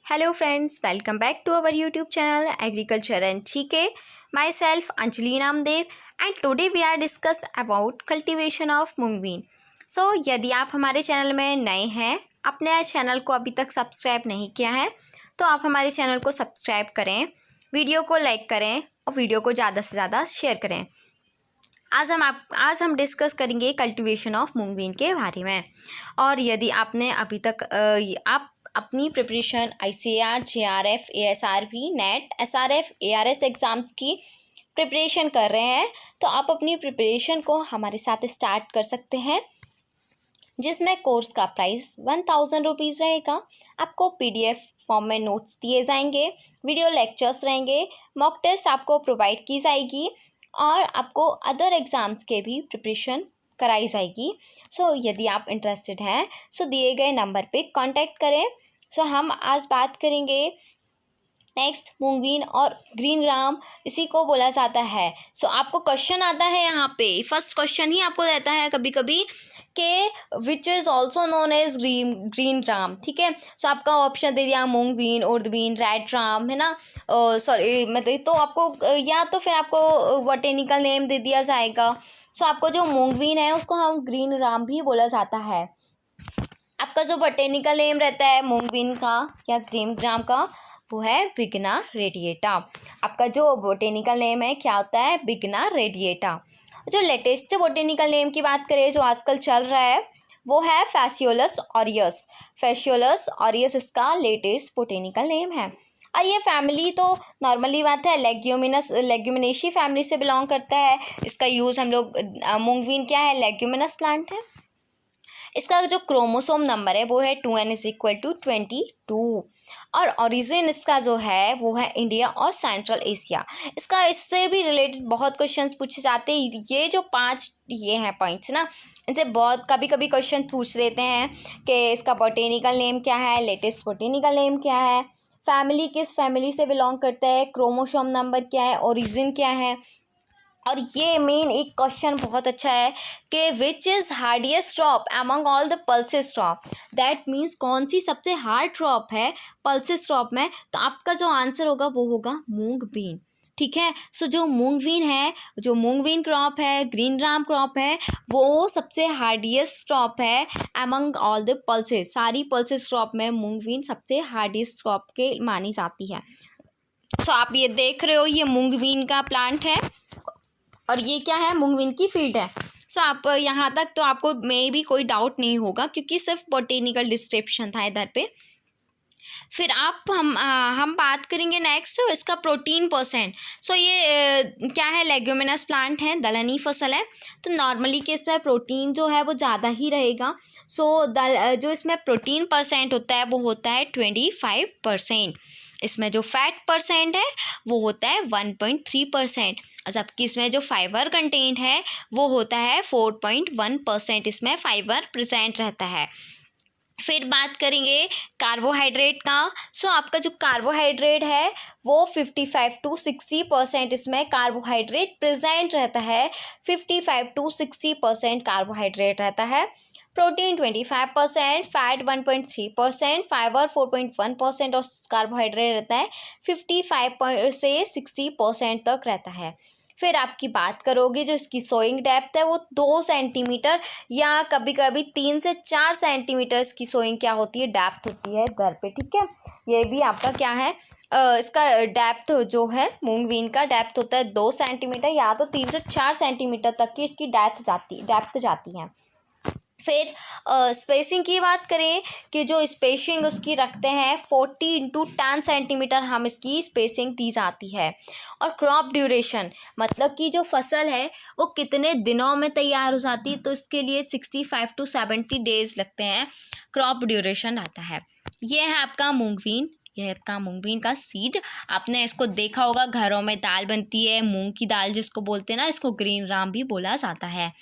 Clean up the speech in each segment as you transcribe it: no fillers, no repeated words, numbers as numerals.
Hello friends, welcome back to our YouTube channel Agriculture and GK. Myself Anjali Namdev and today we are discuss about cultivation of mung bean. So यदि आप हमारे channel में नए हैं, आपने channel को अभी तक सब्सक्राइब नहीं किया है तो आप हमारे चैनल को सब्सक्राइब करें, वीडियो को लाइक करें और वीडियो को ज़्यादा से ज़्यादा शेयर करें। आज हम डिस्कस करेंगे कल्टीवेशन ऑफ मूंग बीन के बारे में। और यदि आपने अभी तक आप अपनी preparation ICAR, JRF, ASRB, net, SRF, ARS exams की प्रिपरेशन कर रहे हैं तो आप अपनी प्रिपरेशन को हमारे साथ स्टार्ट कर सकते हैं, जिसमें कोर्स का प्राइस 1000 रुपीज़ रहेगा। आपको PDF फॉर्म में नोट्स दिए जाएंगे, वीडियो लेक्चर्स रहेंगे, मॉक टेस्ट आपको प्रोवाइड की जाएगी और आपको अदर एग्ज़ाम्स के भी प्रिपरेशन कराई जाएगी। यदि आप इंटरेस्टेड हैं दिए गए नंबर पे कांटेक्ट करें। हम आज बात करेंगे नेक्स्ट मूंग बीन और ग्रीन ग्राम, इसी को बोला जाता है। आपको क्वेश्चन आता है यहाँ पे, फर्स्ट क्वेश्चन ही आपको रहता है कभी कभी के which is also known as green gram, ठीक है। आपका ऑप्शन दे दिया moong bean, urad bean, red gram, है ना, सॉरी मतलब तो आपको या तो फिर आपको बोटेनिकल नेम दे दिया जाएगा। आपको जो मूंग बीन है उसको हम ग्रीन ग्राम भी बोला जाता है। आपका जो बोटेनिकल नेम रहता है मूंग बीन का या ग्रीन ग्राम का वो है बिगना रेडिएटा। आपका जो बोटेनिकल नेम है क्या होता है? बिगना रेडिएटा। जो लेटेस्ट बोटेनिकल नेम की बात करें जो आजकल चल रहा है वो है फैसियोलस ऑरियस। फैसियोलस ऑरियस इसका लेटेस्ट बोटेनिकल नेम है। और ये फैमिली तो नॉर्मली बात है लेग्यूमिनेशी फैमिली से बिलोंग करता है। इसका यूज़ हम लोग मूंग बीन क्या है? लेग्यूमिनस प्लांट है। इसका जो क्रोमोसोम नंबर है वो है 2n = 22 और ओरिजिन इसका जो है वो है इंडिया और सेंट्रल एशिया। इससे भी रिलेटेड बहुत क्वेश्चंस पूछे जाते हैं। ये जो 5 ये हैं पॉइंट्स ना, इनसे बहुत कभी कभी क्वेश्चन पूछ देते हैं कि इसका बोटेनिकल नेम क्या है, लेटेस्ट बोटेनिकल नेम क्या है, फैमिली किस फैमिली से बिलोंग करता है, क्रोमोसोम नंबर क्या है, ओरिजिन क्या है। और ये मेन एक क्वेश्चन बहुत अच्छा है कि which is hardiest crop among all the pulses crop. That means कौन सी सबसे हार्ड क्रॉप है पल्सेस क्रॉप में, तो आपका जो आंसर होगा वो होगा मूंग बीन, ठीक है। जो मूंग बीन है, जो मूंग बीन क्रॉप है, ग्रीन ग्राम क्रॉप है, वो सबसे हार्डिएस्ट क्रॉप है अमंग ऑल द पल्सेस। सारी पल्सेस क्रॉप में मूंग बीन सबसे हार्डिएस्ट क्रॉप के मानी जाती है। आप ये देख रहे हो, ये मूंग बीन का प्लांट है और ये क्या है? मूंग बीन की फील्ड है। आप यहाँ तक तो आपको में भी कोई डाउट नहीं होगा क्योंकि सिर्फ बोटेनिकल डिस्क्रिप्शन था इधर पे। फिर हम बात करेंगे नेक्स्ट इसका प्रोटीन परसेंट। ये क्या है? लेग्यूमिनस प्लांट है, दलहनी फसल है, तो नॉर्मली केस में प्रोटीन जो है वो ज़्यादा ही रहेगा। जो इसमें प्रोटीन परसेंट होता है वो होता है 25%। इसमें जो फैट परसेंट है वो होता है 1.3%। जबकि इसमें जो फाइबर कंटेंट है वो होता है 4.1%। इसमें फाइबर प्रेजेंट रहता है। फिर बात करेंगे कार्बोहाइड्रेट का। आपका जो कार्बोहाइड्रेट है वो 55 to 60% इसमें कार्बोहाइड्रेट प्रेजेंट रहता है। 55 to 60% कार्बोहाइड्रेट रहता है। प्रोटीन 25%, फैट 1.3%, फाइबर 4.1% और कार्बोहाइड्रेट रहता है 55 से 60% तक रहता है। फिर आपकी बात करोगे जो इसकी सोइंग डेप्थ है वो 2 सेंटीमीटर या कभी कभी 3 से 4 सेंटीमीटर इसकी सोइंग क्या होती है? डेप्थ होती है घर पे, ठीक है। ये भी आपका क्या है? इसका डेप्थ जो है मूंग बीन का डेप्थ होता है 2 सेंटीमीटर या तो 3 से 4 सेंटीमीटर तक की इसकी डेप्थ जाती है। फिर स्पेसिंग की बात करें कि जो स्पेसिंग उसकी रखते हैं 40 × 10 सेंटीमीटर हम इसकी स्पेसिंग दी जाती है। और क्रॉप ड्यूरेशन मतलब कि जो फसल है वो कितने दिनों में तैयार हो जाती है, तो इसके लिए 65 to 70 डेज लगते हैं, क्रॉप ड्यूरेशन आता है। ये है आपका मूंग बीन, यह आपका मूंग बीन का सीड। आपने इसको देखा होगा, घरों में दाल बनती है मूंग की दाल जिसको बोलते हैं ना, इसको ग्रीन ग्राम भी बोला जाता है।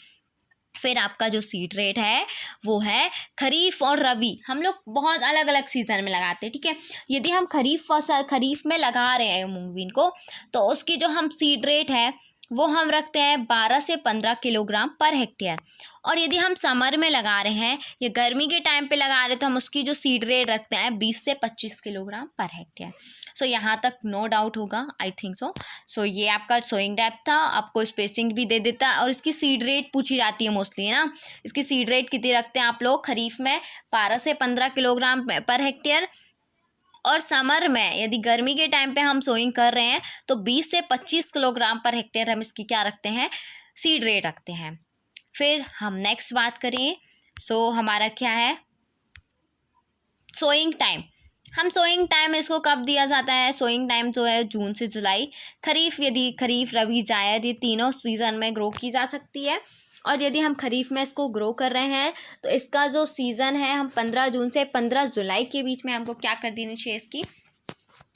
फिर आपका जो सीड रेट है वो है खरीफ और रबी। हम लोग बहुत अलग अलग सीज़न में लगाते हैं, ठीक है। यदि हम खरीफ में लगा रहे हैं मूंग बीन को तो उसकी जो हम सीड रेट है वो हम रखते हैं 12 से 15 किलोग्राम पर हेक्टेयर। और यदि हम समर में लगा रहे हैं या गर्मी के टाइम पे लगा रहे हैं तो हम उसकी जो सीड रेट रखते हैं 20 से 25 किलोग्राम पर हेक्टेयर। सो यहाँ तक नो डाउट होगा, आई थिंक सो। सो ये आपका सोइंग डेप्थ था, आपको स्पेसिंग भी दे देता है और इसकी सीड रेट पूछी जाती है मोस्टली, है ना। इसकी सीड रेट कितनी रखते हैं आप लोग खरीफ में? 12 से 15 किलोग्राम पर हेक्टेयर। और समर में यदि गर्मी के टाइम पे हम सोइंग कर रहे हैं तो 20 से 25 किलोग्राम पर हेक्टेयर हम इसकी क्या रखते हैं? सीड रेट रखते हैं। फिर हम नेक्स्ट बात करें, सो हमारा क्या है? Sowing time. हम सोइंग टाइम इसको कब दिया जाता है? सोइंग टाइम जो है जून से जुलाई। खरीफ, यदि खरीफ, रबी, जायद, ये तीनों सीज़न में ग्रो की जा सकती है। और यदि हम खरीफ में इसको ग्रो कर रहे हैं तो इसका जो सीज़न है हम 15 जून से 15 जुलाई के बीच में हमको क्या कर देनी चाहिए? इसकी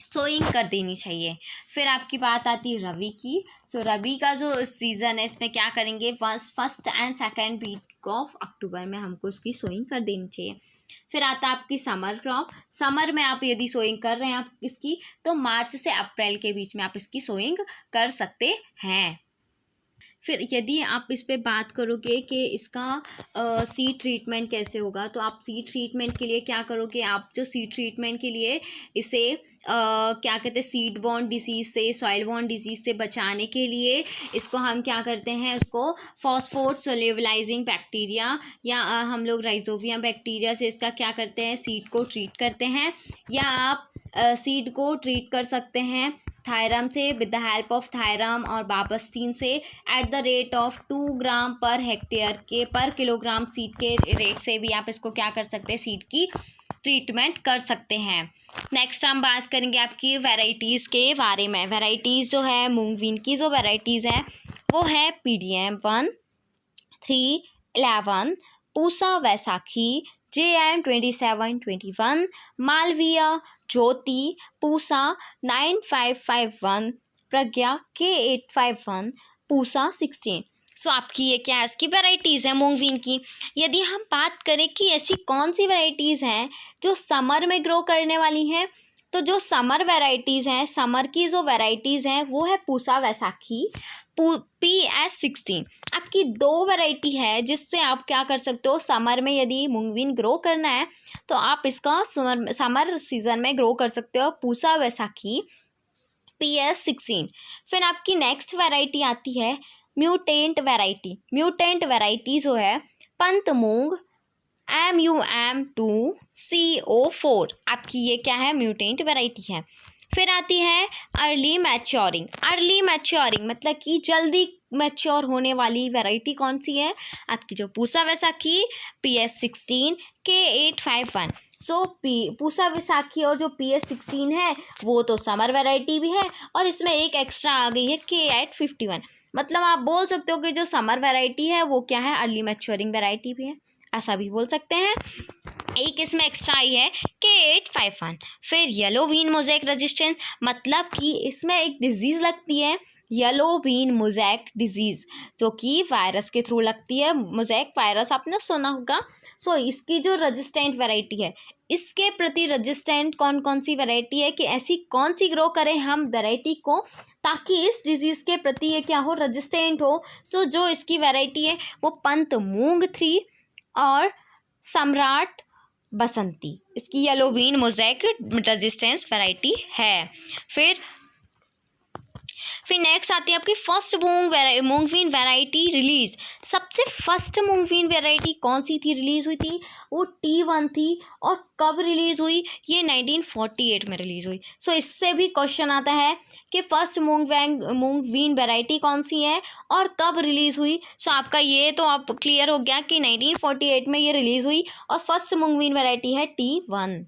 सोइंग कर देनी चाहिए। फिर आपकी बात आती है रबी की। सो रबी का जो सीज़न है इसमें क्या करेंगे? First and second week of October में हमको इसकी सोइंग कर देनी चाहिए। फिर आता है आपकी समर क्रॉप। समर में आप यदि सोइंग कर रहे हैं आप इसकी तो मार्च से अप्रैल के बीच में आप इसकी सोइंग कर सकते हैं। फिर यदि आप इस पे बात करोगे कि इसका सीड ट्रीटमेंट कैसे होगा, तो आप सीड ट्रीटमेंट के लिए क्या करोगे? आप जो सीड ट्रीटमेंट के लिए इसे क्या कहते हैं, सीड बॉर्न डिसीज़ से, सॉइल बॉर्न डिसीज़ से बचाने के लिए इसको हम क्या करते हैं? इसको फॉस्फोट सोल्यूबलाइजिंग बैक्टीरिया या हम लोग राइजोबियम बैक्टीरिया से इसका क्या करते हैं? सीड को ट्रीट करते हैं। या आप सीड को ट्रीट कर सकते हैं थायरम से, with the help of thiram और बाबस्टीन से, at the rate of 2 gram per hectare के पर किलोग्राम सीड के रेट से भी आप इसको क्या कर सकते हैं? सीड की ट्रीटमेंट कर सकते हैं। नेक्स्ट हम बात करेंगे आपकी वैरायटीज़ के बारे में। वैरायटीज़ जो है मूंगवीन की जो वैरायटीज़ है वो है PDM 1, 3, 11, पूसा वैसाखी, JM 2721, मालवीय, ज्योति, पूसा 9551, प्रज्ञा K851, पूसा 16। सो आपकी ये क्या है? इसकी वैरायटीज़ है मूंगवीन की। यदि हम बात करें कि ऐसी कौन सी वैरायटीज़ हैं जो समर में ग्रो करने वाली हैं, तो जो समर वैरायटीज़ हैं, समर की जो वैरायटीज़ हैं वो है पूसा वैसाखी, PS16। आपकी 2 वैरायटी है जिससे आप क्या कर सकते हो? समर में यदि मूंगवीन ग्रो करना है तो आप इसका समर सीज़न में ग्रो कर सकते हो, पूसा वैसाखी PS16। फिर आपकी नेक्स्ट वैरायटी आती है म्यूटेंट वैरायटी। म्यूटेंट वैरायटी जो है पंत मूंग MUM2CO4। आपकी ये क्या है? म्यूटेंट वैरायटी है। फिर आती है अर्ली मैच्योरिंग। अर्ली मैच्योरिंग मतलब कि जल्दी मैच्योर होने वाली वैरायटी कौन सी है? आपकी जो पूसा वैसाखी PS16 K851। सो पूसा वैसाखी और जो PS16 है वो तो समर वैरायटी भी है और इसमें एक एक्स्ट्रा आ गई है K851। मतलब आप बोल सकते हो कि जो समर वैरायटी है वो क्या है? अर्ली मैच्योरिंग वैरायटी भी है, ऐसा भी बोल सकते हैं। एक इसमें एक्स्ट्रा आई है K851। फिर येलो बीन मोज़ेक रेजिस्टेंस, मतलब कि इसमें एक डिजीज़ लगती है येलो बीन मोज़ेक डिजीज़, जो कि वायरस के थ्रू लगती है। मोज़ेक वायरस आपने सुना होगा। सो इसकी जो रेजिस्टेंट वैरायटी है, इसके प्रति रेजिस्टेंट कौन कौन सी वैरायटी है कि ऐसी कौन सी ग्रो करें हम वैरायटी को ताकि इस डिजीज़ के प्रति ये क्या हो? रेजिस्टेंट हो। सो जो इसकी वैरायटी है वो पंत मूंग 3 और सम्राट बसंती, इसकी yellow bean mosaic resistance variety है। फिर नेक्स्ट आती है आपकी फर्स्ट मूंगवीन वैरायटी रिलीज़। सबसे फर्स्ट मूंगवीन वैरायटी कौन सी थी? रिलीज़ हुई थी वो T1 थी। और कब रिलीज़ हुई? ये 1948 में रिलीज़ हुई। सो इससे भी क्वेश्चन आता है कि फर्स्ट मूंगवीन वैरायटी कौन सी है और कब रिलीज़ हुई। सो आपका ये तो आप क्लियर हो गया कि 1948 में ये रिलीज़ हुई और फर्स्ट मूंगवीन वैरायटी है T1।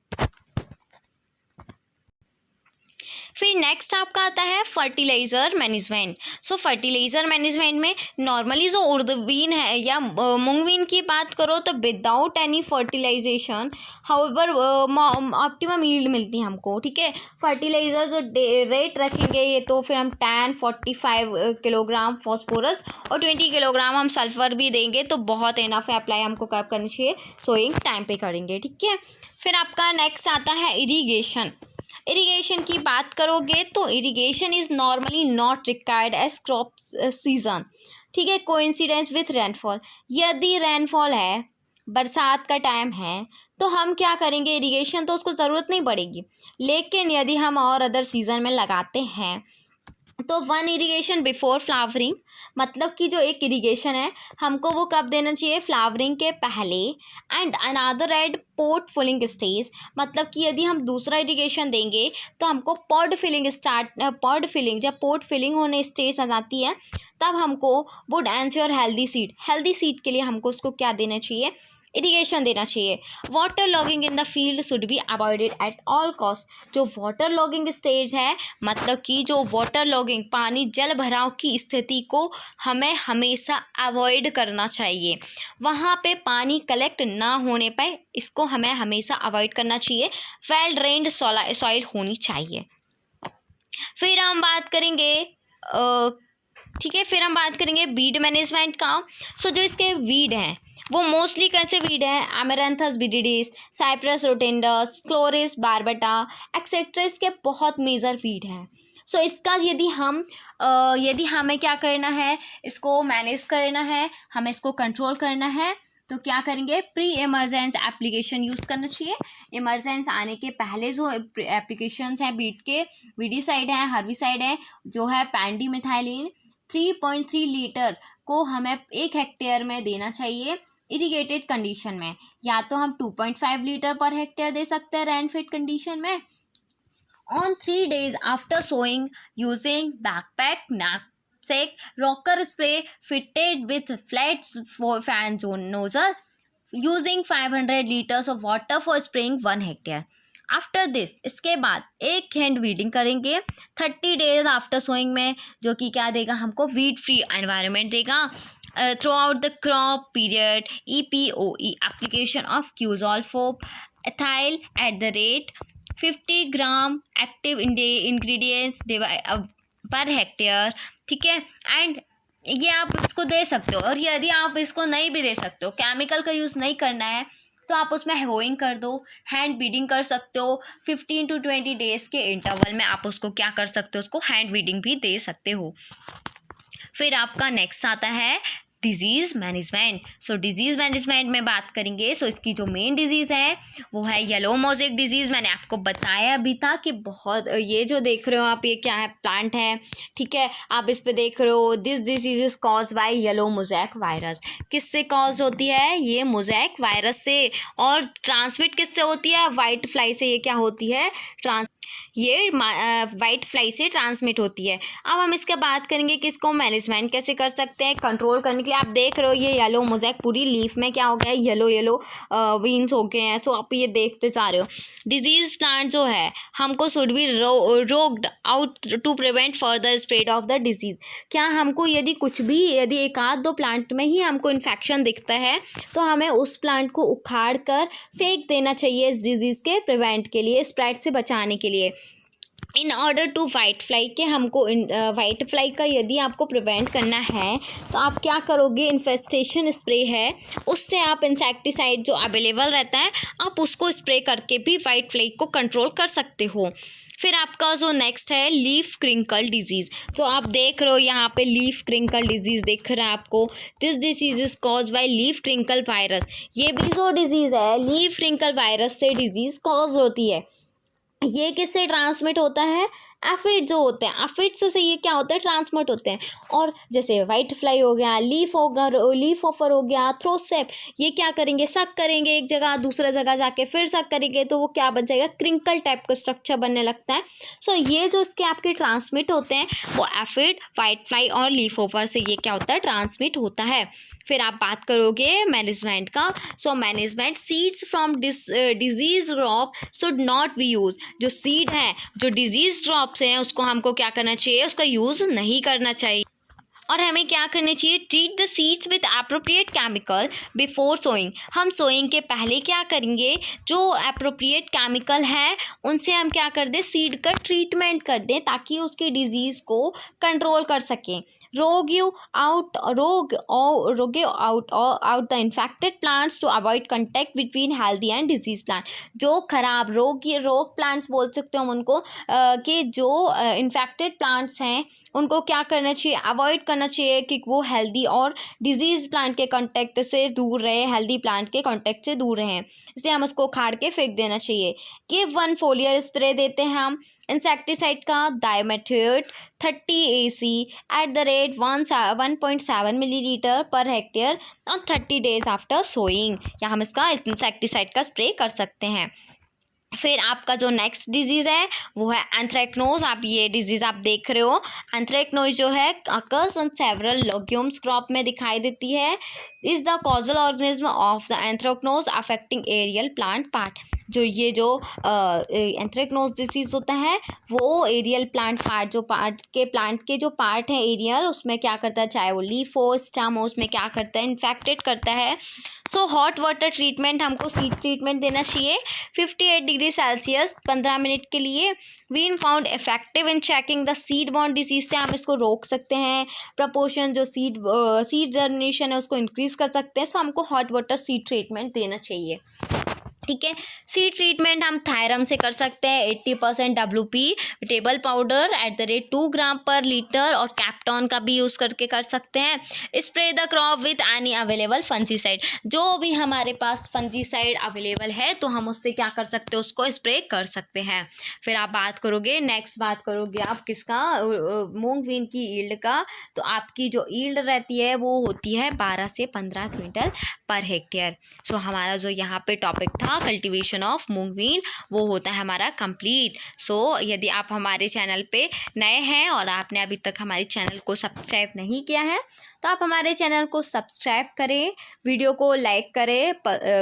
फिर नेक्स्ट आपका आता है fertiliser management. So fertiliser management में नॉर्मली जो उर्दबीन है या मूंगबीन की बात करो तो without any fertilisation however optimum yield मिलती है हमको, ठीक है। फर्टिलाइज़र जो रेट रखेंगे ये तो फिर हम 45 किलोग्राम फॉस्फोरस और 20 किलोग्राम हम सल्फ़र भी देंगे तो बहुत इनफ है। अप्लाई हमको कब करनी चाहिए? सोइंग टाइम पे करेंगे, ठीक है। फिर आपका नेक्स्ट आता है इरीगेशन। इरिगेशन की बात करोगे तो irrigation is normally not required as crop season, ठीक है, कोइंसिडेंस विथ रेनफॉल। यदि रेनफॉल है, बरसात का टाइम है, तो हम क्या करेंगे, इरिगेशन तो उसको ज़रूरत नहीं पड़ेगी। लेकिन यदि हम और अदर सीज़न में लगाते हैं तो वन इरिगेशन बिफोर फ्लावरिंग, मतलब कि जो एक इरिगेशन है हमको वो कब देना चाहिए, फ्लावरिंग के पहले। And another at pod filling stage, मतलब कि यदि हम दूसरा इरिगेशन देंगे तो हमको पॉड फिलिंग, जब पोट फिलिंग होने स्टेज आ जाती है तब हमको वुड एंश्योर हेल्दी सीड के लिए हमको उसको क्या देना चाहिए, इरिगेशन देना चाहिए। Water logging in the field should be avoided at all cost. जो वाटर लॉगिंग स्टेज है, मतलब कि जो वाटर लॉगिंग, पानी जल भराव की स्थिति को हमें हमेशा अवॉइड करना चाहिए। वहाँ पे पानी कलेक्ट ना होने पर इसको हमें हमेशा अवॉइड करना चाहिए। वेल ड्रेन्ड सॉइल होनी चाहिए। फिर हम बात करेंगे ठीक है, फिर हम बात करेंगे वीड मैनेजमेंट का। सो जो इसके वीड हैं वो मोस्टली कैसे वीड हैं, एमेरैंथस विरिडिस, साइप्रस रोटेंडस, क्लोरिस बारबटा एक्सेट्रा, इसके बहुत मेजर वीड हैं। सो इसका यदि हमें क्या करना है, इसको मैनेज करना है, हमें इसको कंट्रोल करना है, तो क्या करेंगे, प्री इमरजेंस एप्लीकेशन यूज़ करना चाहिए। इमरजेंस आने के पहले जो एप्लीकेशंस हैं वीड के, वीडिसाइड है, हर्बिसाइड है, जो है पैंडीमिथाइलिन 3.3 लीटर को हमें 1 हेक्टेयर में देना चाहिए इरिगेटेड कंडीशन में। या तो हम 2.5 लीटर पर हेक्टेयर दे सकते हैं रेनफिट कंडीशन में। On 3 days after sowing using backpack, knapsack, rocker spray fitted with flat fan nozzle using 500 liters of water for spraying 1 hectare. After this, इसके बाद एक हैंड वीडिंग करेंगे 30 days आफ्टर सोइंग में, जो कि क्या देगा हमको, वीड फ्री एनवायरनमेंट देगा। Throughout the crop period EPOE application of क्यूजोल ethyl at the rate 50 gram active ingredients पर हेक्टेयर, ठीक है। एंड ये आप इसको दे सकते हो, और यदि आप इसको नहीं भी दे सकते हो, केमिकल का यूज़ नहीं करना है, तो आप उसमें होइंग कर दो, हैंड बीडिंग कर सकते हो। 15 to 20 days के इंटरवल में आप उसको क्या कर सकते हो, उसको हैंड बीडिंग भी दे सकते हो। फिर आपका नेक्स्ट आता है डिजीज़ मैनेजमेंट। सो डिजीज़ मैनेजमेंट में बात करेंगे। सो इसकी जो मेन डिजीज़ है वो है येलो मोज़ेक डिजीज़। मैंने आपको बताया भी था कि बहुत, ये जो देख रहे हो आप, ये क्या है, प्लांट है, ठीक है, आप इस पे देख रहे हो, this disease is cause by yellow mosaic virus. किससे कॉज होती है, ये मोज़ेक वायरस से। और ट्रांसमिट किससे होती है, वाइट फ्लाई से। ये क्या होती है, ये वाइट फ्लाई से ट्रांसमिट होती है। अब हम इसके बात करेंगे कि इसको मैनेजमेंट कैसे कर सकते हैं, कंट्रोल करने के लिए। आप देख रहे हो ये येलो मोज़ेक पूरी लीफ में क्या हो गया है, येलो बीन्स हो गए हैं। सो आप ये देखते जा रहे हो। डिजीज प्लांट जो है हमको should be rogued out to prevent further spread of the disease. क्या हमको यदि एक आध दो प्लांट में ही हमको इन्फेक्शन दिखता है तो हमें उस प्लांट को उखाड़ कर फेंक देना चाहिए इस डिजीज़ के प्रिवेंट के लिए, स्प्रेड से बचाने के लिए। In order to white fly के हमको वाइट फ्लाई का यदि आपको प्रिवेंट करना है तो आप क्या करोगे, इन्फेस्टेशन स्प्रे है उससे आप इंसेक्टिसाइड जो अवेलेबल रहता है आप उसको स्प्रे करके भी वाइट फ्लाई को कंट्रोल कर सकते हो। फिर आपका जो नेक्स्ट है लीफ क्रिंकल डिजीज़। तो आप देख रहे हो यहाँ पे लीफ क्रिंकल डिजीज़ दिख रहा है आपको। This disease is cause by leaf crinkle virus. ये भी जो डिजीज़ है लीफ क्रिंकल वायरस से डिजीज़ कॉज होती है। ये किससे ट्रांसमिट होता है, एफिड जो होते हैं, एफिड्स से ये क्या होता है, ट्रांसमिट होते हैं। और जैसे वाइट फ्लाई हो गया, लीफ ऑफर हो गया, थ्रोसेप, ये क्या करेंगे, सक करेंगे एक जगह, दूसरा जगह जाके फिर सक करेंगे तो वो क्या बन जाएगा, क्रिंकल टाइप का स्ट्रक्चर बनने लगता है। सो ये जो इसके आपके ट्रांसमिट होते हैं वो एफिड, वाइट फ्लाई और लीफ ऑफर से ये क्या होता है, ट्रांसमिट होता है। फिर आप बात करोगे मैनेजमेंट का। So management, seeds from disease drop should not be use. जो सीड है, जो डिजीज ड्रॉप्स हैं उसको हमको क्या करना चाहिए, उसका यूज़ नहीं करना चाहिए। और हमें क्या करना चाहिए, treat the seeds with appropriate chemical before sowing. हम सोइंग के पहले क्या करेंगे, जो अप्रोप्रिएट केमिकल है उनसे हम क्या कर दें, सीड का ट्रीटमेंट कर दें ताकि उसकी डिजीज़ को कंट्रोल कर सकें। Rogue out the infected plants to avoid contact between healthy and disease plant. जो खराब रोग प्लांट्स बोल सकते हो हम उनको, कि जो इन्फेक्टेड प्लांट्स हैं उनको क्या करना चाहिए, अवॉइड करना चाहिए कि वो हेल्दी और डिजीज़ प्लांट के कांटेक्ट से दूर रहे, हेल्दी प्लांट के कांटेक्ट से दूर रहें, इसलिए हम उसको उखाड़ के फेंक देना चाहिए। गिव 1 फोलियर स्प्रे देते हैं हम इंसेक्टिसाइड का, dimethoate 30 AC at the rate 1.7 millilitre per hectare और 30 डेज आफ्टर सोइंग, या हम इसका इंसेक्टिसाइड का स्प्रे कर सकते हैं। फिर आपका जो नेक्स्ट डिजीज़ है वो है एंथ्रेक्नोज। आप ये डिजीज़ आप देख रहे हो, एंथ्रेक्नोज जो है occurs on several legumes crop में दिखाई देती है। Is the causal organism of the anthracnose affecting aerial plant part. जो ये जो एंथ्रेक्नोज डिसीज़ होता है वो एरियल प्लांट पार्ट, जो प्लांट के जो पार्ट है एरियल, उसमें क्या करता है, चाहे वो लीफ हो, स्टेम हो, उसमें क्या करता है, इन्फेक्टेड करता है। सो हॉट वाटर ट्रीटमेंट, हमको सीड ट्रीटमेंट देना चाहिए 58 डिग्री सेल्सियस 15 मिनट के लिए। Been found effective in checking the seed borne disease से हम इसको रोक सकते हैं। प्रपोर्शन जो सीड जर्मिनेशन है उसको इंक्रीज कर सकते हैं। सो हमको हॉट वाटर सीड ट्रीटमेंट देना चाहिए, ठीक है। सीड ट्रीटमेंट हम थायरम से कर सकते हैं 80% WP table powder at the rate 2 ग्राम पर लीटर, और कैप्टॉन का भी यूज़ करके कर सकते हैं। Spray the crop with any available fungicide, जो भी हमारे पास फंजीसाइड अवेलेबल है तो हम उससे क्या कर सकते हैं, उसको स्प्रे कर सकते हैं। फिर आप नेक्स्ट बात करोगे आप किसका, मूंगबीन की ईल्ड का। तो आपकी जो ईल्ड रहती है वो होती है 12 से 15 क्विंटल पर हेक्टेयर। सो हमारा जो यहाँ पे टॉपिक था कल्टीवेशन ऑफ मूंगबीन वो होता है हमारा कंप्लीट। सो यदि आप हमारे चैनल पे नए हैं और आपने अभी तक हमारे चैनल को सब्सक्राइब नहीं किया है तो आप हमारे चैनल को सब्सक्राइब करें, वीडियो को लाइक करें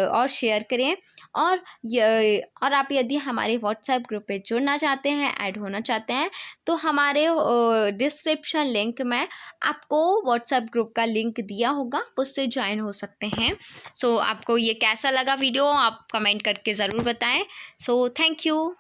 और शेयर करें। और आप यदि हमारे व्हाट्सएप ग्रुप पे जुड़ना चाहते हैं, ऐड होना चाहते हैं, तो हमारे डिस्क्रिप्शन लिंक में आपको व्हाट्सएप ग्रुप का लिंक दिया होगा, उससे ज्वाइन हो सकते हैं। सो आपको ये कैसा लगा वीडियो आप कमेंट करके ज़रूर बताएं। So thank you.